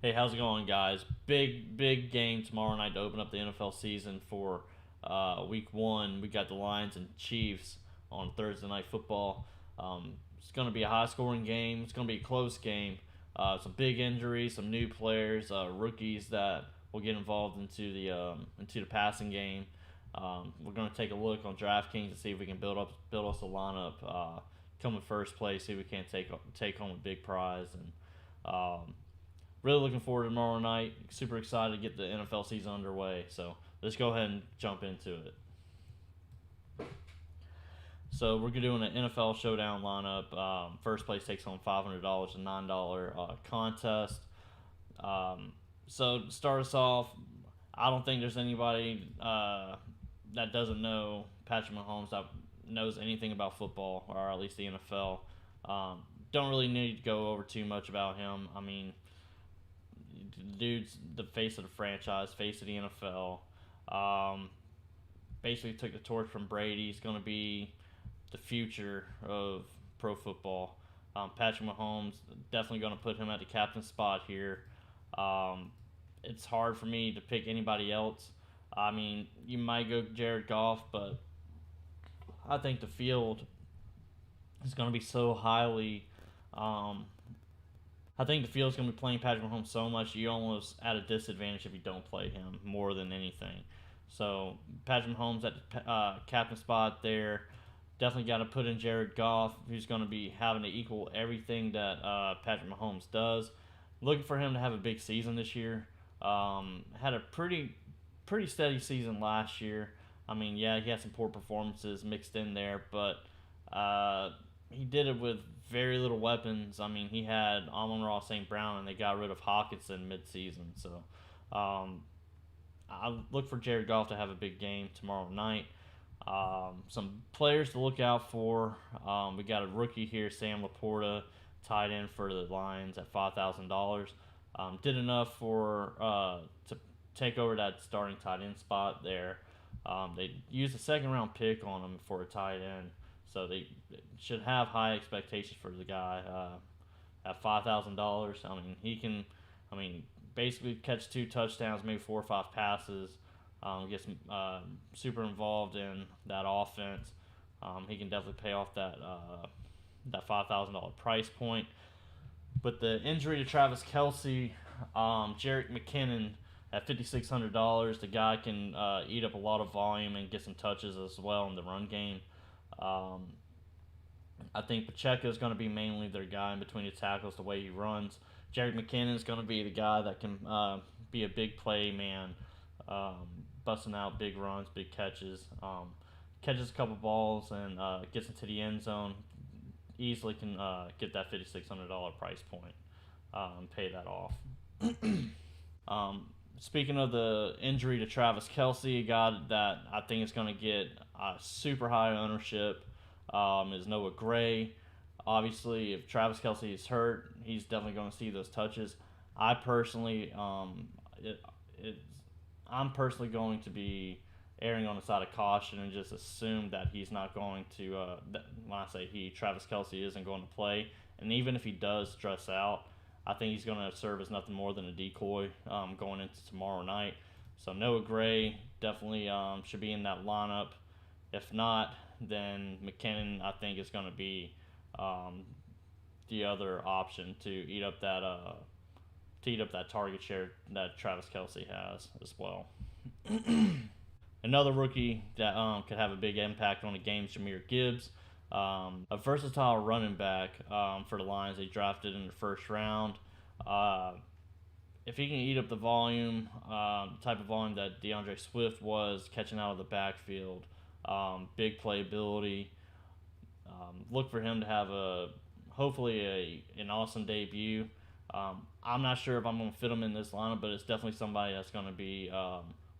Hey, how's it going, guys? Big game tomorrow night to open up the NFL season for Week 1. We got the Lions and Chiefs on Thursday Night Football. It's going to be a high-scoring game. It's going to be a close game. Some big injuries, some new players, rookies that will get involved into the passing game. We're going to take a look on DraftKings to see if we can build us a lineup. Come in first place, see if we can't take home a big prize and. Really looking forward to tomorrow night. Super excited to get the NFL season underway. So let's go ahead and jump into it. So we're doing an NFL Showdown lineup. First place takes home $500, a $9 contest. So to start us off, I don't think there's anybody that doesn't know Patrick Mahomes that knows anything about football, or at least the NFL. Don't really need to go over too much about him. I mean, the dude's the face of the franchise, face of the NFL. Basically took the torch from Brady. He's going to be the future of pro football. Patrick Mahomes, definitely going to put him at the captain spot here. It's hard for me to pick anybody else. I mean, you might go Jared Goff, but I think the field is going to be so highly. I think the field's going to be playing Patrick Mahomes so much you almost at a disadvantage if you don't play him more than anything. So Patrick Mahomes at the captain spot there. Definitely got to put in Jared Goff, who's going to be having to equal everything that Patrick Mahomes does. Looking for him to have a big season this year. Had a pretty steady season last year. I mean, yeah, he had some poor performances mixed in there, but he did it with very little weapons. I mean, he had Amon-Ra St. Brown, and they got rid of Hawkinson mid-season. So I look for Jared Goff to have a big game tomorrow night. Some players to look out for. We got a rookie here, Sam Laporta, tied in for the Lions at $5,000. Did enough for to take over that starting tight end spot there. They used a second-round pick on him for a tight end. So they should have high expectations for the guy. At $5,000, I mean, he can, basically catch 2 touchdowns, maybe 4 or 5 passes. Gets super involved in that offense. He can definitely pay off that $5,000 price point. But the injury to Travis Kelce, Jerick McKinnon at $5,600, the guy can eat up a lot of volume and get some touches as well in the run game. I think Pacheco is going to be mainly their guy in between the tackles, the way he runs. Jerick McKinnon is going to be the guy that can be a big play man, busting out big runs, big catches. Catches a couple balls and gets into the end zone. Easily can get that $5,600 price point and pay that off. Speaking of the injury to Travis Kelce, a guy that I think is going to get super high ownership is Noah Gray. Obviously, if Travis Kelce is hurt, he's definitely going to see those touches. I personally, I'm personally going to be erring on the side of caution and just assume that he's not going to. When I say he, Travis Kelce isn't going to play, and even if he does dress out, I think he's going to serve as nothing more than a decoy going into tomorrow night. So Noah Gray definitely should be in that lineup. If not, then McKinnon I think is going to be the other option to eat up that target share that Travis Kelce has as well. Another rookie that could have a big impact on the game is Jahmyr Gibbs. A versatile running back for the Lions. They drafted in the first round. If he can eat up the volume, type of volume that DeAndre Swift was catching out of the backfield, big playability, look for him to have hopefully an awesome debut. I'm not sure if I'm going to fit him in this lineup, but it's definitely somebody that's going to be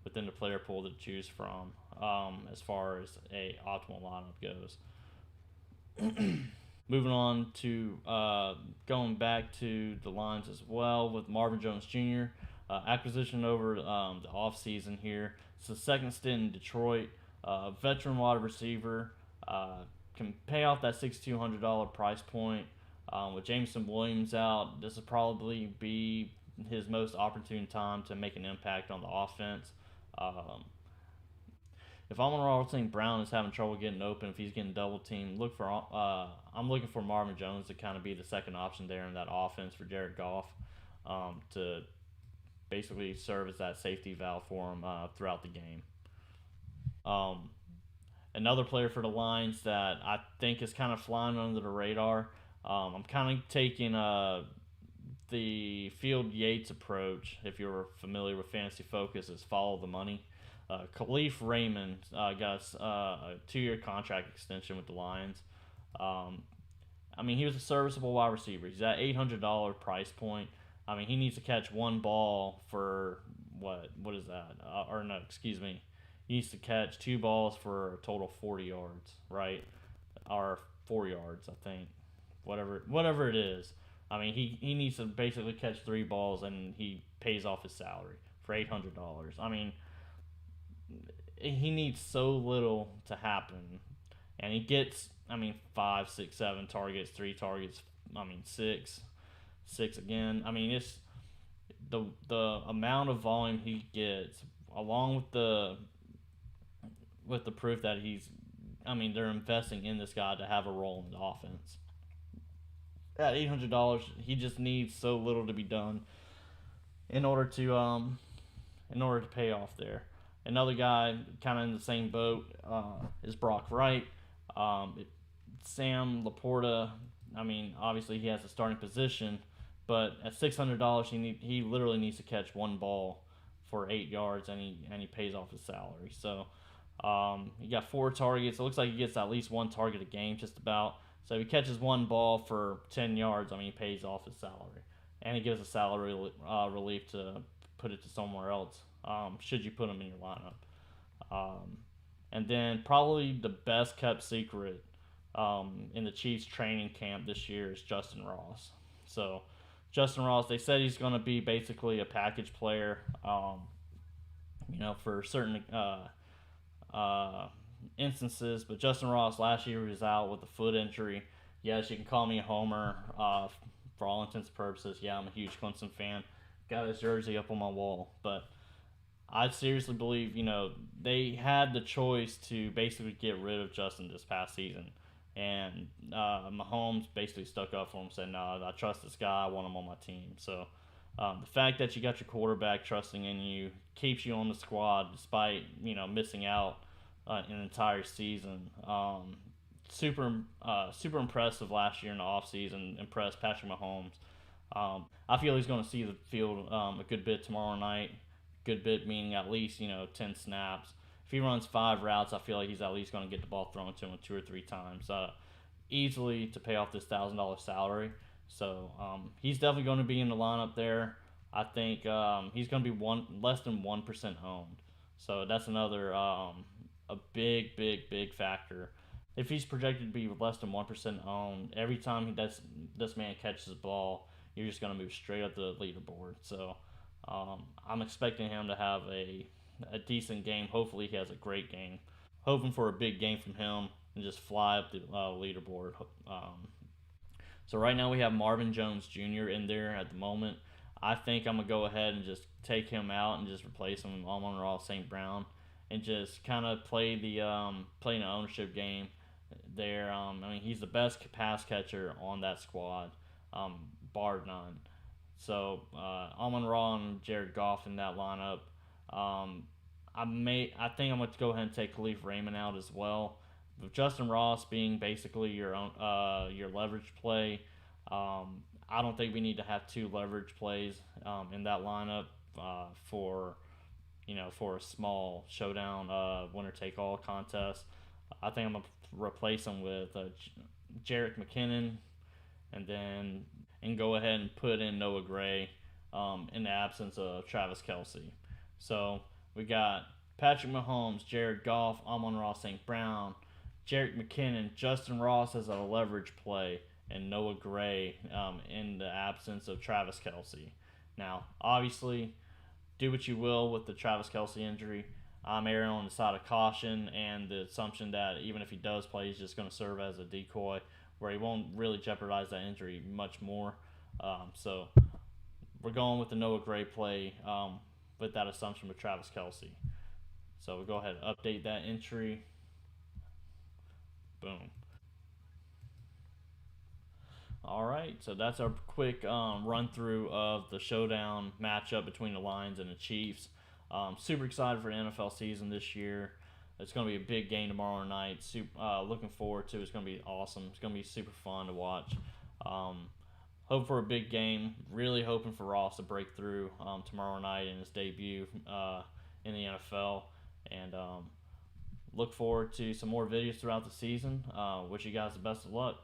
within the player pool to choose from as far as a optimal lineup goes. Moving on to going back to the Lions as well with Marvin Jones Jr. Acquisition over the offseason here. It's the second stint in Detroit. Veteran wide receiver. Can pay off that $6,200 price point. With Jameson Williams out, this will probably be his most opportune time to make an impact on the offense. Um, if Amon-Ra St. Brown is having trouble getting open, if he's getting double teamed, I'm looking for Marvin Jones to kind of be the second option there in that offense for Jared Goff, to basically serve as that safety valve for him throughout the game. Um, Another player for the Lions that I think is kind of flying under the radar. I'm kind of taking the Field Yates approach. If you're familiar with Fantasy Focus, is follow the money. Khalif Raymond got a 2-year contract extension with the Lions. Um, I mean, he was a serviceable wide receiver. He's at $800 price point. I mean, he needs to catch one ball for what is that? Or no, excuse me. He needs to catch 2 balls for a total of 40 yards, right? Or 4 yards, I think. Whatever it is. I mean, he needs to basically catch 3 balls and he pays off his salary for $800. I mean, he needs so little to happen, and he gets, I mean, 5, 6, 7 targets, 3 targets. I mean, six again. I mean, it's the amount of volume he gets, along with the proof that he's. I mean, they're investing in this guy to have a role in the offense. At $800, he just needs so little to be done in order to pay off there. Another guy kind of in the same boat is Brock Wright. Sam Laporta, I mean, obviously he has a starting position, but at $600, he literally needs to catch 1 ball for 8 yards, and he pays off his salary. So he got 4 targets. It looks like he gets at least 1 target a game, just about. So if he catches 1 ball for 10 yards, I mean, he pays off his salary, and he gives a salary relief to put it to somewhere else. Should you put him in your lineup? And then probably the best kept secret in the Chiefs training camp this year is Justin Ross. So Justin Ross, they said he's going to be basically a package player, for certain instances. But Justin Ross last year was out with a foot injury. Yes, you can call me a homer for all intents and purposes. Yeah, I'm a huge Clemson fan. Got his jersey up on my wall. But I seriously believe, they had the choice to basically get rid of Justin this past season. And Mahomes basically stuck up for him, said, "No, I trust this guy. I want him on my team." So the fact that you got your quarterback trusting in you keeps you on the squad despite missing out an entire season. Super impressive last year in the offseason. Impressed Patrick Mahomes. I feel he's going to see the field a good bit tomorrow night. Good bit meaning at least 10 snaps. If he runs 5 routes, I feel like he's at least going to get the ball thrown to him 2 or 3 times, easily to pay off this $1,000 salary. So he's definitely going to be in the lineup there. I think he's going to be less than 1% owned. So that's another a big factor. If he's projected to be less than 1% owned, every time this man catches the ball, you're just going to move straight up the leaderboard. So I'm expecting him to have a decent game. Hopefully he has a great game. Hoping for a big game from him and just fly up the leaderboard. So right now we have Marvin Jones Jr. in there at the moment. I think I'm going to go ahead and just take him out and just replace him with Amon-Ra St. Brown and just kind of play an ownership game there. I mean, he's the best pass catcher on that squad, bar none. So Amon-Ra and Jared Goff in that lineup. I think I'm going to go ahead and take Khalif Raymond out as well. With Justin Ross being basically your leverage play, I don't think we need to have 2 leverage plays in that lineup for a small showdown winner take all contest. I think I'm gonna replace him with Jerick McKinnon, and go ahead and put in Noah Gray in the absence of Travis Kelce. So we got Patrick Mahomes, Jared Goff, Amon-Ra St. Brown, Jerick McKinnon, Justin Ross as a leverage play, and Noah Gray in the absence of Travis Kelce. Now, obviously, do what you will with the Travis Kelce injury. I'm erring on the side of caution and the assumption that even if he does play, he's just going to serve as a decoy where he won't really jeopardize that injury much more. So we're going with the Noah Gray play with that assumption with Travis Kelce. So we'll go ahead and update that entry. Boom. All right, so that's our quick run through of the showdown matchup between the Lions and the Chiefs. Super excited for the NFL season this year. It's going to be a big game tomorrow night. Looking forward to it. It's going to be awesome. It's going to be super fun to watch. Hope for a big game. Really hoping for Ross to break through tomorrow night in his debut in the NFL. And look forward to some more videos throughout the season. Wish you guys the best of luck.